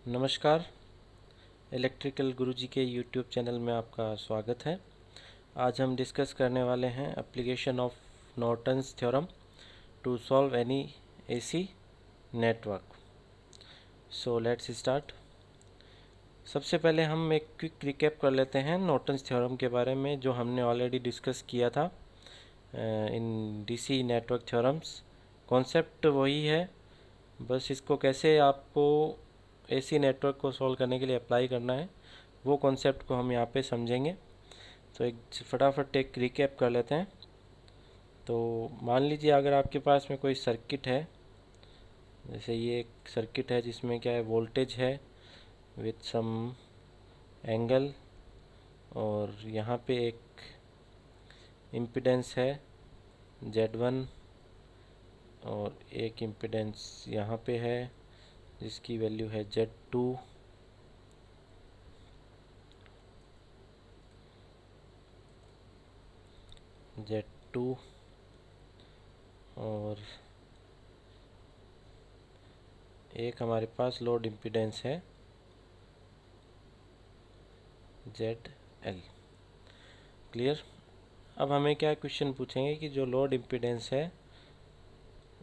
नमस्कार। इलेक्ट्रिकल गुरुजी के YouTube channel में आपका स्वागत है। आज हम डिस्कस करने वाले हैं application of Norton's theorem to solve any AC network. So let's start. सबसे पहले हम एक क्विक रिकैप कर लेते हैं नॉर्टन्स थ्योरम के बारे में, जो हमने ऑलरेडी डिस्कस किया था in DC network theorems. Concept वही है, बस इसको कैसे आपको एसी नेटवर्क को सॉल्व करने के लिए अप्लाई करना है वो कॉन्सेप्ट को हम यहाँ पे समझेंगे। तो एक फटाफट एक रिकैप कर लेते हैं। तो मान लीजिए अगर आपके पास में कोई सर्किट है, जैसे ये एक सर्किट है जिसमें क्या है, वोल्टेज है विथ सम एंगल, और यहाँ पे एक इम्पीडेंस है Z1 और एक इम्पीडेंस यहाँ पे है जिसकी वैल्यू है Z2। और एक हमारे पास लोड इम्पीडेंस है ZL। क्लियर। अब हमें क्या क्वेश्चन पूछेंगे कि जो लोड इम्पीडेंस है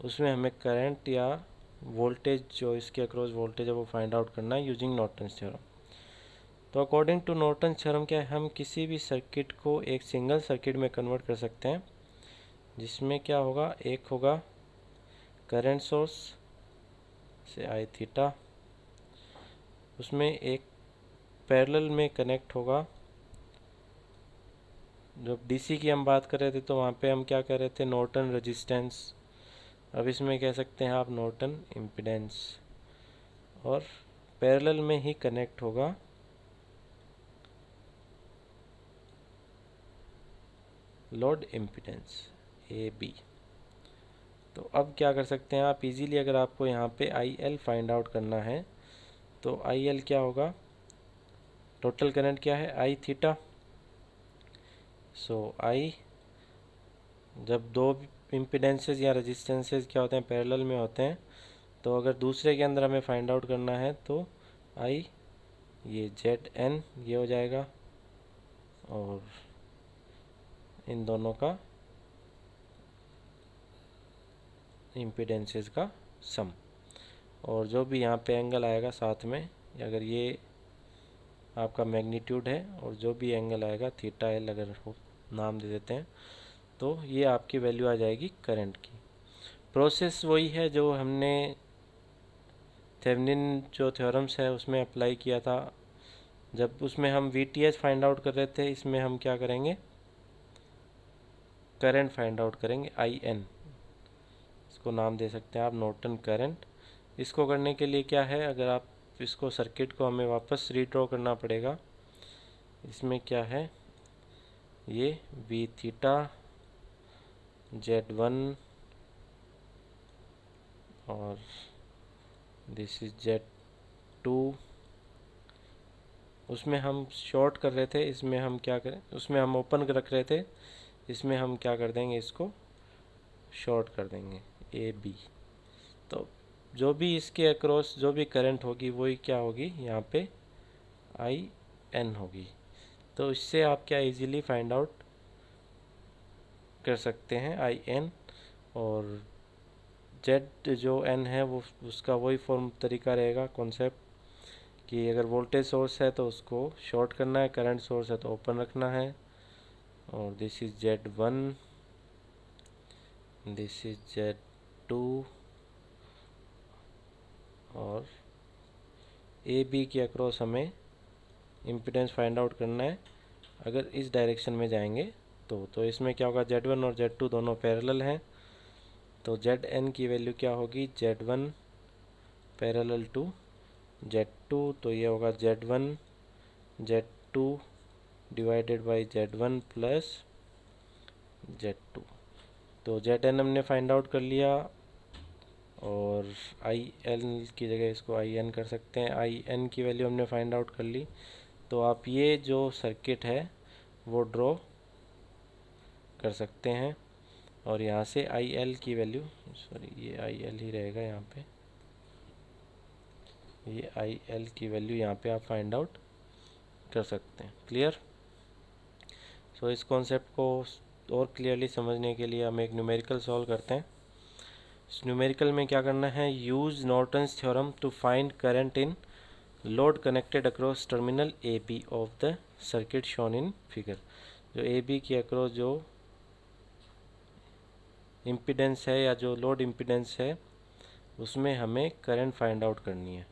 उसमें हमें करंट या वोल्टेज, जो इसके अक्रॉस वोल्टेज है वो फाइंड आउट करना है यूजिंग नॉर्टन्स थ्योरम। तो अकॉर्डिंग टू नॉर्टन्स थ्योरम क्या है, हम किसी भी सर्किट को एक सिंगल सर्किट में कन्वर्ट कर सकते हैं, जिसमें क्या होगा, एक होगा करंट सोर्स से आई थीटा, उसमें एक पैरेलल में कनेक्ट होगा। जब डीसी की हम बात कर रहे थे तो वहाँ पे हम क्या कर रहे थे, नॉर्टन रेजिस्टेंस। अब इसमें कह सकते हैं आप नॉर्टन इम्पीडेंस, और पैरेलल में ही कनेक्ट होगा लोड इम्पीडेंस AB। तो अब क्या कर सकते हैं आप इजीली, अगर आपको यहाँ पे IL फाइंड आउट करना है तो IL क्या होगा, टोटल करंट क्या है, आई थीटा। सो आई, जब दो इम्पीडेंसेस या रेजिस्टेंसेस क्या होते हैं, पैरेलल में होते हैं, तो अगर दूसरे के अंदर हमें फाइंड आउट करना है तो आई, ये ZN ये हो जाएगा, और इन दोनों का इम्पीडेंसेस का सम, और जो भी यहाँ पे एंगल आएगा साथ में, अगर ये आपका मैग्नीट्यूड है और जो भी एंगल आएगा थीटा L अगर हो नाम दे देते हैं, तो ये आपकी वैल्यू आ जाएगी करंट की। प्रोसेस वही है जो हमने थेवेनिन जो थ्योरम्स है उसमें अप्लाई किया था। जब उसमें हम VTH फाइंड आउट कर रहे थे, इसमें हम क्या करेंगे, करंट फाइंड आउट करेंगे IN, इसको नाम दे सकते हैं आप नॉर्टन करंट। इसको करने के लिए क्या है, अगर आप इसको सर्किट को हमें वापस रीड्रॉ करना पड़ेगा। इसमें क्या है, ये V थीटा Z1 और दिस इज Z2। उसमें हम शॉर्ट कर रहे थे, इसमें हम क्या करें, उसमें हम ओपन रख रहे थे, इसमें हम क्या कर देंगे, इसको शॉर्ट कर देंगे AB। तो जो भी इसके अक्रॉस जो भी करंट होगी वही क्या होगी, यहाँ पे IN होगी। तो इससे आप क्या इजीली फाइंड आउट कर सकते हैं IN, और Z जो N है वो उसका वही फॉर्म तरीका रहेगा, कॉन्सेप्ट कि अगर वोल्टेज सोर्स है तो उसको शॉर्ट करना है, करंट सोर्स है तो ओपन रखना है। और this is Z1, this is Z2, और AB के अक्रॉस हमें इम्पीडेंस फाइंड आउट करना है अगर इस डायरेक्शन में जाएंगे तो इसमें क्या होगा, Z1 और Z2 दोनों पैरेलल हैं, तो ZN की वैल्यू क्या होगी, Z1 पैरेलल टू Z2, तो ये होगा Z1 Z2 divided by Z1 plus Z2। तो ZN हमने फाइंड आउट कर लिया, और IL की जगह इसको IN कर सकते हैं। IN की वैल्यू हमने फाइंड आउट कर ली, तो आप ये जो सर्किट है वो ड्रॉ कर सकते हैं, और यहाँ से IL की वैल्यू, सॉरी ये IL ही रहेगा यहाँ पे, ये आई एल की वैल्यू यहाँ पे आप फाइंड आउट कर सकते हैं। क्लियर। सो इस कॉन्सेप्ट को और क्लियरली समझने के लिए हम एक न्यूमेरिकल सॉल्व करते हैं। इस न्यूमेरिकल में क्या करना है, use Norton's theorem to find current in load connected across terminal A B of the circuit shown in figure. जो ए बी के अक्रॉस जो इम्पीडेंस है या जो लोड इम्पीडेंस है उसमें हमें करंट फाइंड आउट करनी है।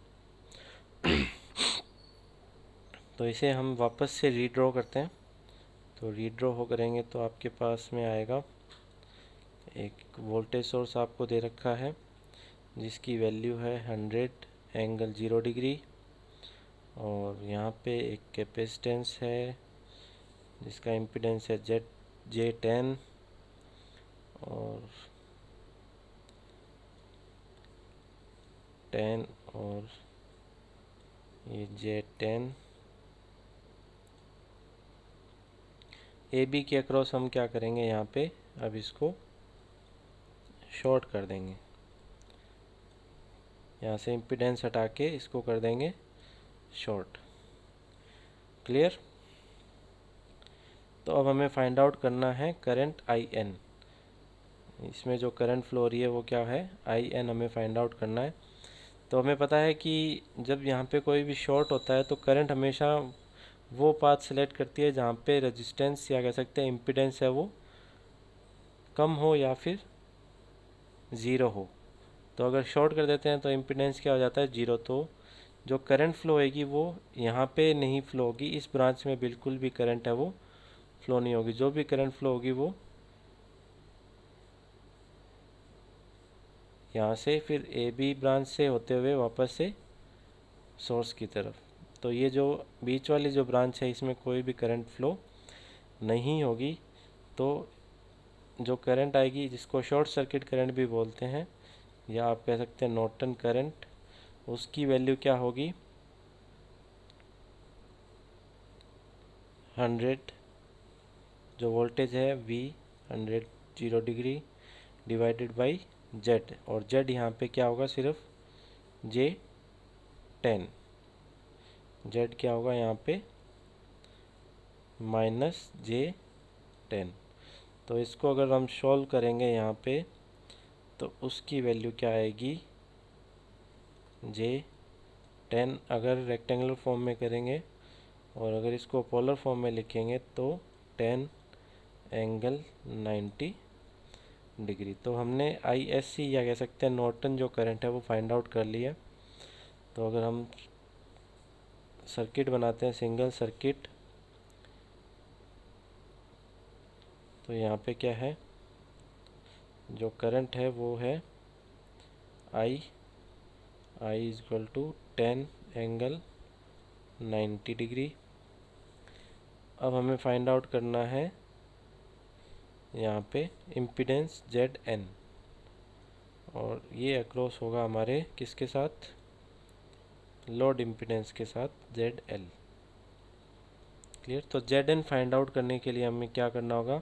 तो इसे हम वापस से रीड्रॉ करते हैं। तो रीड्रॉ हो करेंगे तो आपके पास में आएगा एक वोल्टेज सोर्स आपको दे रखा है जिसकी वैल्यू है 100 एंगल 0 डिग्री, और यहाँ पे एक कैपेसिटेंस है जिसका इम्पीडेंस है J10, और 10 और ये J10। ए बी के अक्रॉस हम क्या करेंगे, यहाँ पे अब इसको शॉर्ट कर देंगे। यहाँ से इम्पीडेंस हटा के इसको कर देंगे शॉर्ट। क्लियर। तो अब हमें फाइंड आउट करना है करंट आई एन। इसमें जो करंट फ्लो हो रही है वो क्या है, आई एन हमें फाइंड आउट करना है। तो हमें पता है कि जब यहाँ पे कोई भी शॉर्ट होता है तो करंट हमेशा वो पाथ सेलेक्ट करती है जहाँ पे रेजिस्टेंस या कह सकते हैं इम्पीडेंस है वो कम हो या फिर ज़ीरो हो। तो अगर शॉर्ट कर देते हैं तो इम्पीडेंस क्या हो जाता है, ज़ीरो। तो जो करंट फ्लो होगी वो यहाँ पे नहीं फ्लो होगी, इस ब्रांच में बिल्कुल भी करंट है वो फ्लो नहीं होगी। जो भी करंट फ्लो होगी वो यहाँ से फिर ए बी ब्रांच से होते हुए वापस से सोर्स की तरफ। तो ये जो बीच वाली जो ब्रांच है इसमें कोई भी करंट फ्लो नहीं होगी। तो जो करंट आएगी जिसको शॉर्ट सर्किट करंट भी बोलते हैं या आप कह सकते हैं नॉर्टन करंट, उसकी वैल्यू क्या होगी, 100 जो वोल्टेज है V 100 0 degree divided by Z, और Z यहाँ पे क्या होगा, सिर्फ J10। Z क्या होगा यहाँ पे -J10। तो इसको अगर हम सॉल्व करेंगे यहाँ पे तो उसकी वैल्यू क्या आएगी, J10 अगर रेक्टेंगुलर फॉर्म में करेंगे, और अगर इसको पोलर फॉर्म में लिखेंगे तो 10 एंगल 90 डिग्री। तो हमने ISC या कह सकते हैं नॉर्टन जो करंट है वो फाइंड आउट कर लिया। तो अगर हम सर्किट बनाते हैं सिंगल सर्किट, तो यहाँ पे क्या है, जो करंट है वो है I is equal to 10 angle 90 degree. अब हमें फाइंड आउट करना है यहाँ पे इम्पीडेंस ZN, और ये अक्रॉस होगा हमारे किसके साथ, लोड इम्पीडेंस के साथ ZL। क्लियर। तो ZN फाइंड आउट करने के लिए हमें क्या करना होगा,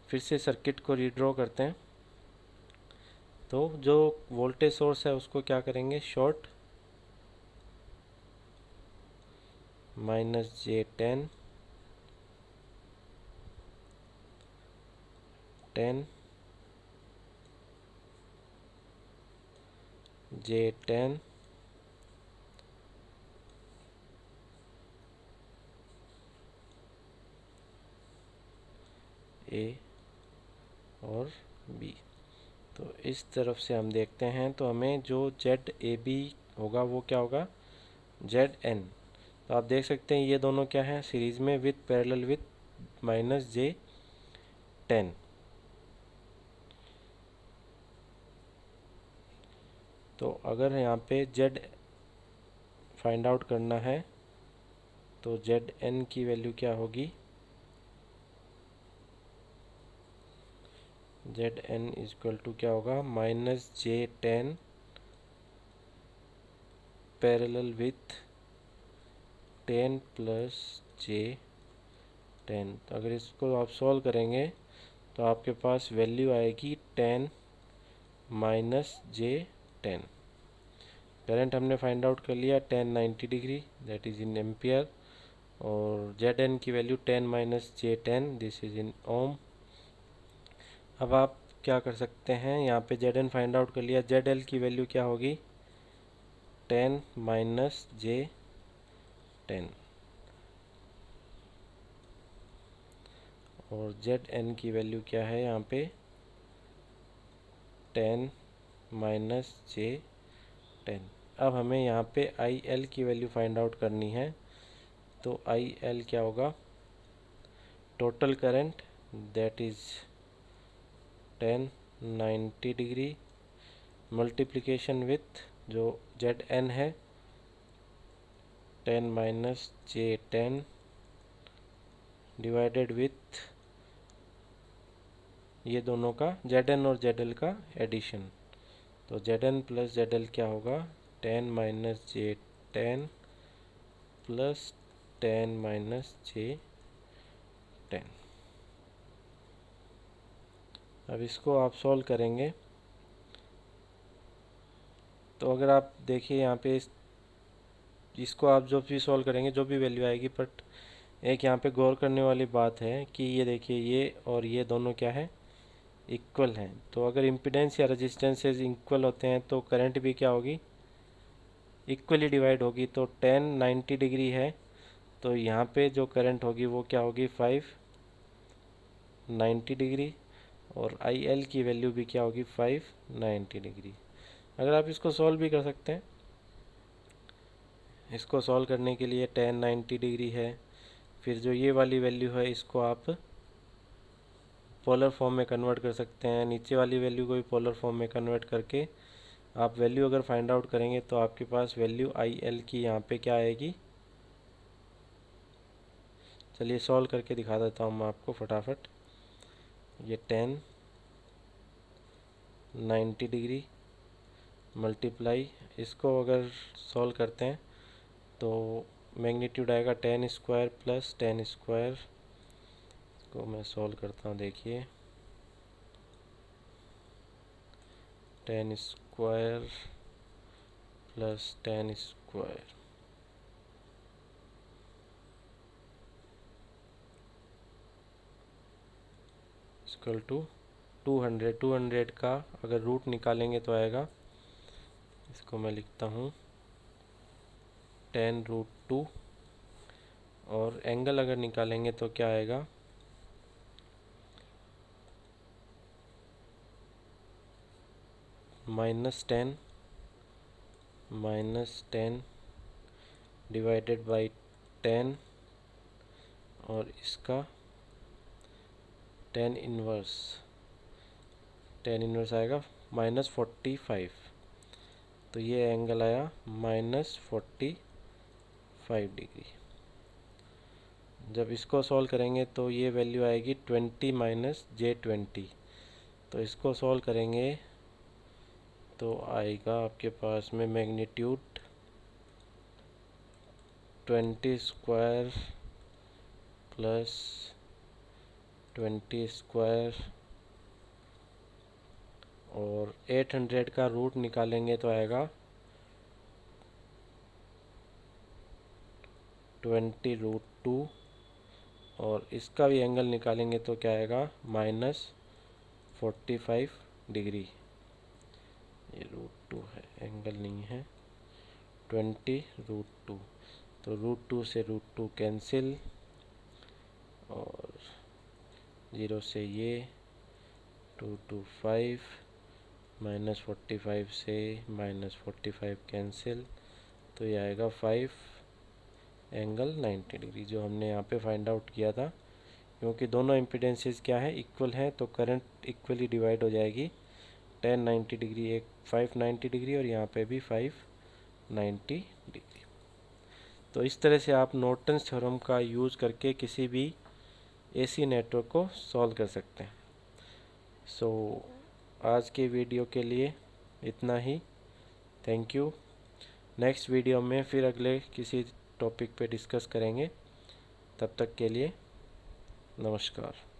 फिर से सर्किट को रीड्रॉ करते हैं। तो जो वोल्टेज सोर्स है उसको क्या करेंगे, शॉर्ट, -J10 10 J10 A और B। तो इस तरफ से हम देखते हैं तो हमें जो ZAB होगा वो क्या होगा, ZN। तो आप देख सकते हैं ये दोनों क्या है, सीरीज में विथ पैरेलल विथ -J10। तो अगर यहाँ पे Z फाइंड आउट करना है तो ZN की वैल्यू क्या होगी, ZN इज इक्वल टू क्या होगा, -J10 parallel with 10 plus J10। तो अगर इसको आप सॉल्व करेंगे तो आपके पास वैल्यू आएगी 10 -J10। करंट हमने फाइंड आउट कर लिया 1090 degree, that is in ampere, और Zn की value 10 minus J10, this is in ohm. अब आप क्या कर सकते हैं, यहाँ पे Zn फाइंड आउट कर लिया, ZL की वैल्यू क्या होगी 10 माइनस J10, और Zn की वैल्यू क्या है यहाँ पे 10 माइनस J10। अब हमें यहाँ पे IL की वैल्यू फाइंड आउट करनी है, तो IL क्या होगा, total current that is 1090 degree multiplication with जो Zn है 10 माइनस J10 डिवाइडेड विथ ये दोनों का Zn और ZL का एडिशन। तो Zn प्लस ZL क्या होगा 10 minus J10 plus 10 minus J10। अब इसको आप सॉल्व करेंगे तो अगर आप देखिए यहाँ पे इसको आप जो भी सॉल्व करेंगे जो भी वैल्यू आएगी, बट एक यहाँ पे गौर करने वाली बात है कि ये देखिए ये और ये दोनों क्या है इक्वल हैं। तो अगर इम्पीडेंस या रेजिस्टेंसेस इक्वल होते हैं तो करंट भी क्या होगी इक्वली डिवाइड होगी। तो 1090 डिग्री है तो यहाँ पे जो करंट होगी वो क्या होगी 590 डिग्री, और IL की वैल्यू भी क्या होगी 590 डिग्री। अगर आप इसको सॉल्व भी कर सकते हैं, इसको सॉल्व करने के लिए 1090 डिग्री है, फिर जो ये वाली वैल्यू है इसको आप पोलर फॉर्म में कन्वर्ट कर सकते हैं, नीचे वाली वैल्यू को भी पोलर फॉर्म में कन्वर्ट करके आप वैल्यू अगर फाइंड आउट करेंगे तो आपके पास वैल्यू IL की यहाँ पे क्या आएगी। चलिए सॉल्व करके दिखा देता हूँ मैं आपको फटाफट। ये 1090 डिग्री मल्टीप्लाई, इसको अगर सॉल्व करते हैं तो मैग्नीट्यूड आएगा 10 स्क्वायर प्लस 10 स्क्वायर। इसको मैं सॉल्व करता हूँ, देखिए 10 square plus 10 square equal to 200। 200 का अगर रूट निकालेंगे तो आएगा, इसको मैं लिखता हूँ 10√2, और एंगल अगर निकालेंगे तो क्या आएगा -10 डिवाइडेड बाई 10, और इसका 10 इन्वर्स आएगा -45। तो ये एंगल आया -45 डिग्री। जब इसको सॉल्व करेंगे तो ये वैल्यू आएगी 20 माइनस J20। तो इसको सॉल्व करेंगे तो आएगा आपके पास में मैग्नीट्यूड 20 स्क्वायर प्लस 20 स्क्वायर, और 800 का रूट निकालेंगे तो आएगा 20√2, और इसका भी एंगल निकालेंगे तो क्या आएगा -45 डिग्री। ये √2 है, एंगल नहीं है, 20√2। तो √2 से √2 कैंसिल, और 0 से ये 2 to 5, -45 से -45 कैंसिल, तो ये आएगा 5 एंगल 90 डिग्री, जो हमने यहाँ पे फाइंड आउट किया था। क्योंकि दोनों इम्पीडेंसेस क्या है इक्वल हैं तो करंट इक्वली डिवाइड हो जाएगी। 1090 डिग्री एक 590 डिग्री, और यहाँ पे भी 590 डिग्री। तो इस तरह से आप नॉर्टन्स थ्योरम का यूज़ करके किसी भी AC नेटवर्क को सॉल्व कर सकते हैं। सो आज के वीडियो के लिए इतना ही, थैंक यू। नेक्स्ट वीडियो में फिर अगले किसी टॉपिक पे डिस्कस करेंगे, तब तक के लिए नमस्कार।